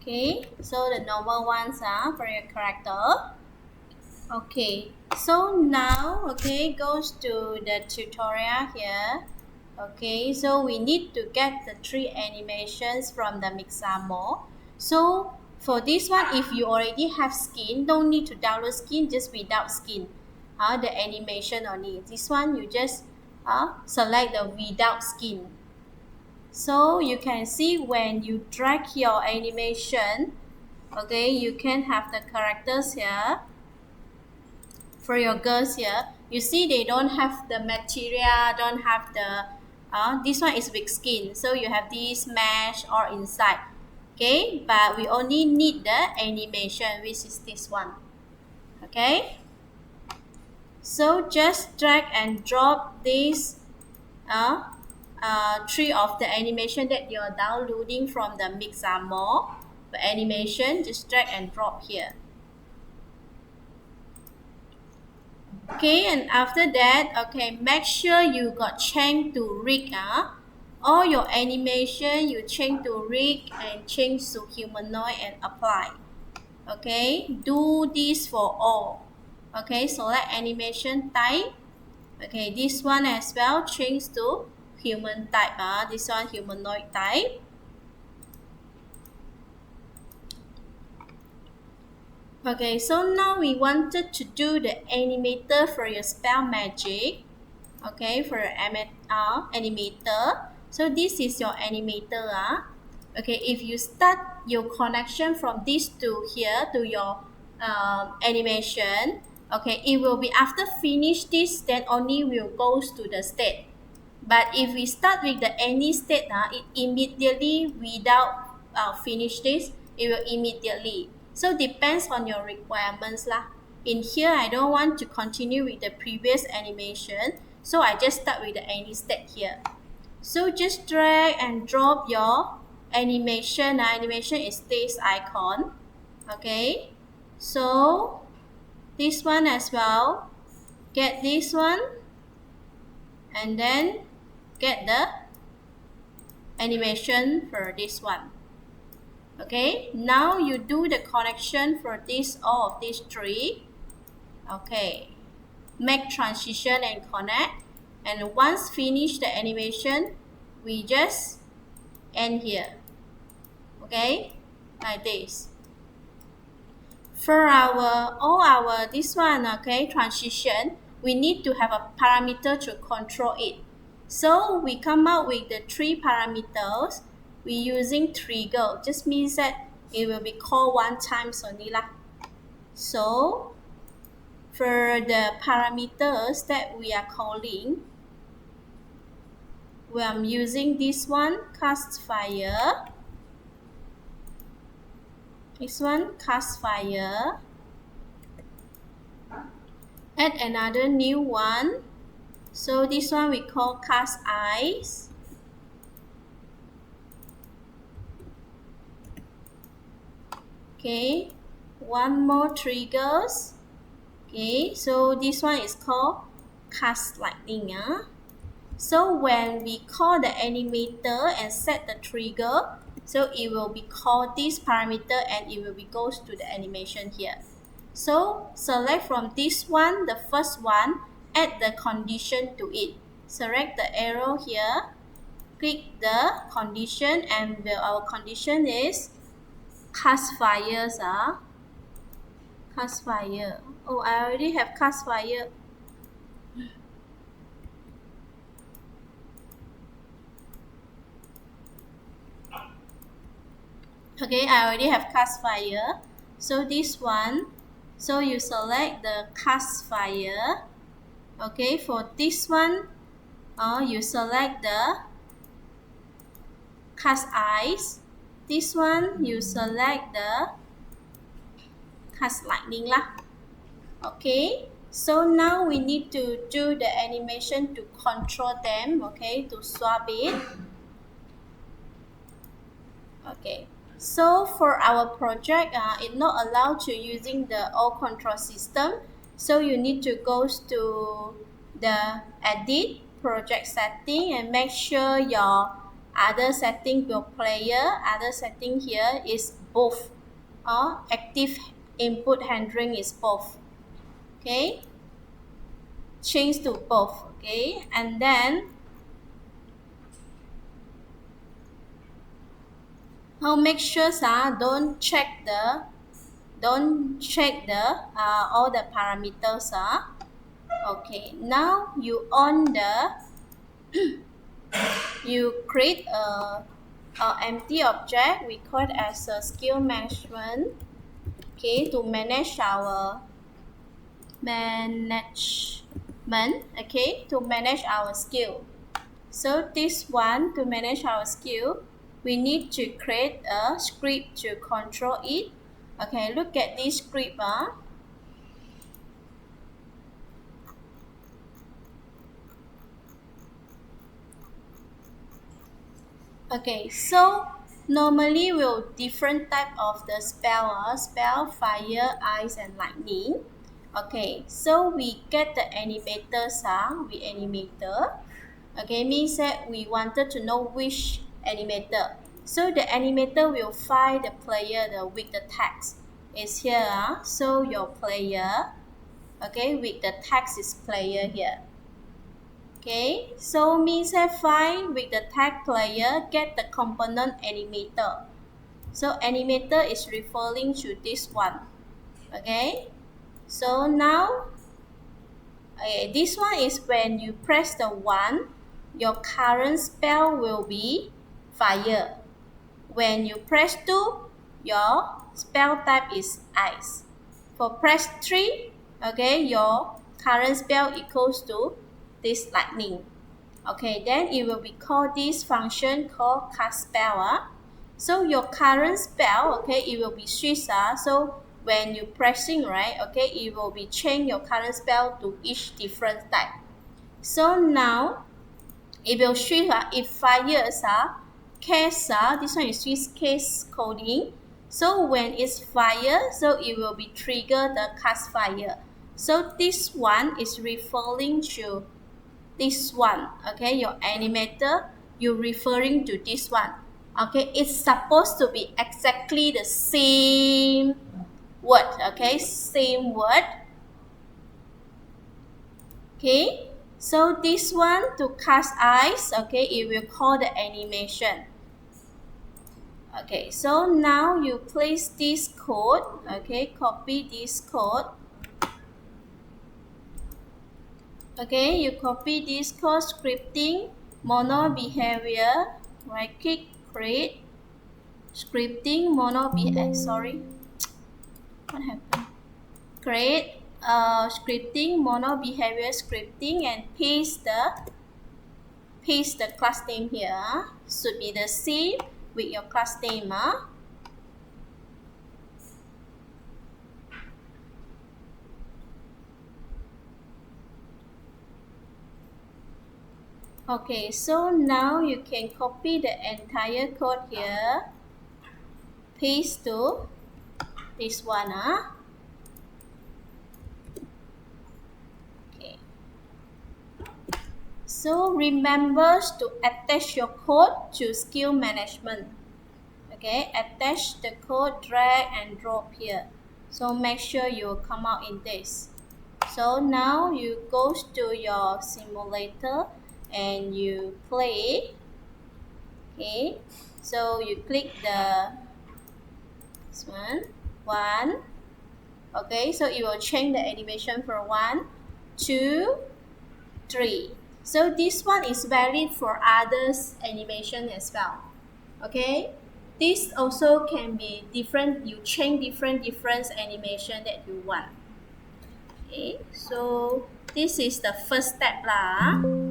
Okay, so the normal ones are for your character. Okay, so now, okay, goes to the tutorial here. Okay, so we need to get the 3 animations from the Mixamo. So for this one, if you already have skin, don't need to download skin, just without skin. The animation only. This one, you just select the without skin. So you can see when you drag your animation, okay, you can have the characters here. For your girls here, you see they don't have the material, don't have the this one is with skin, so you have this mesh or inside. Okay, but we only need the animation, which is this one. Okay, so just drag and drop these 3 of the animation that you're downloading from the Mixamo. The animation, just drag and drop here. Okay, and after that, okay, make sure you got change to rig. All your animation, you change to rig and change to humanoid and apply. Okay, do this for all. Okay, select animation type. Okay, this one as well, change to human type. This one humanoid type. Okay, so now we wanted to do the animator for your spell magic. Okay, for your animator. So this is your animator. Okay, if you start your connection from this to here to your animation, okay, it will be after finish this, then only will goes to the state. But if we start with the any state, it immediately without finish this, it will immediately. So depends on your requirements lah. In here, I don't want to continue with the previous animation, so I just start with the any state here. So just drag and drop your animation. Animation is this icon. Okay, so this one as well. Get this one, and then get the animation for this one. Okay, now you do the connection for this all of these 3. Okay, make transition and connect, and once finish the animation, we just end here. Okay, like this. For this one, okay, transition, we need to have a parameter to control it. So we come out with the 3 parameters. We using trigger, just means that it will be called 1 time only lah. So for the parameters that we are calling, we are using this one, cast fire. This one, cast fire. Add another new one. So this one we call cast ice. Okay, one more triggers. Okay, so this one is called cast lightning. So when we call the animator and set the trigger, so it will be called this parameter and it will be goes to the animation here. So select from this one, the first one, add the condition to it. Select the arrow here, click the condition, and our condition is cast fires. Cast fire. Oh, I already have cast fire. Okay, I already have cast fire. So this one, so you select the cast fire. Okay, for this one, you select the cast ice. This one, you select the cast lightning lah. Okay, so now we need to do the animation to control them. Okay, to swap it. Okay, so for our project, it's not allowed to using the all control system. So you need to go to the edit project setting and make sure your Other setting your player, other setting here is both. Active input handling is both. Okay, change to both. Okay, and then make sure don't check the all the parameters. Okay, now you on the you create a empty object. We call it as a skill management. Okay, to manage our management. Okay, to manage our skill. So this one, to manage our skill, we need to create a script to control it. Okay, look at this script. Okay, so normally we'll different type of the spell, fire, ice, and lightning. Okay, so we get the animators. We animator. Okay, means that we wanted to know which animator. So the animator will find the player with the text is here. So your player, okay, with the text is player here. Okay, so means that find with the tag player get the component animator. So animator is referring to this one. Okay, so now this one is when you press the 1, your current spell will be fire. When you press 2, your spell type is ice. For press 3, okay, your current spell equals to this lightning. Okay, then it will be called this function called cast spell. So your current spell, okay, it will be switched. So when you pressing, right, okay, it will be change your current spell to each different type. So now it will switch. If fires case, this one is switch case coding. So when it's fire, so it will be trigger the cast fire. So this one is referring to this one. Okay, your animator, you're referring to this one. Okay, it's supposed to be exactly the same word. Okay, same word. Okay, so this one to cast eyes, okay, it will call the animation. Okay, so now you place this code. Okay, copy this code. Okay, you copy this code, scripting, mono behavior, right click, create, scripting, mono behavior, sorry, what happened? Create scripting, mono behavior scripting, and paste the class name here. Should be the same with your class name. Okay, so now you can copy the entire code here, paste to this one. Okay. So remember to attach your code to skill management. Okay, attach the code, drag and drop here. So make sure you come out in this. So now you go to your simulator and you play. Okay, so you click this one. Okay, so it will change the animation for 1, 2, 3. So this one is valid for others animation as well. Okay, this also can be different. You change different animation that you want. Okay, so this is the first step lah.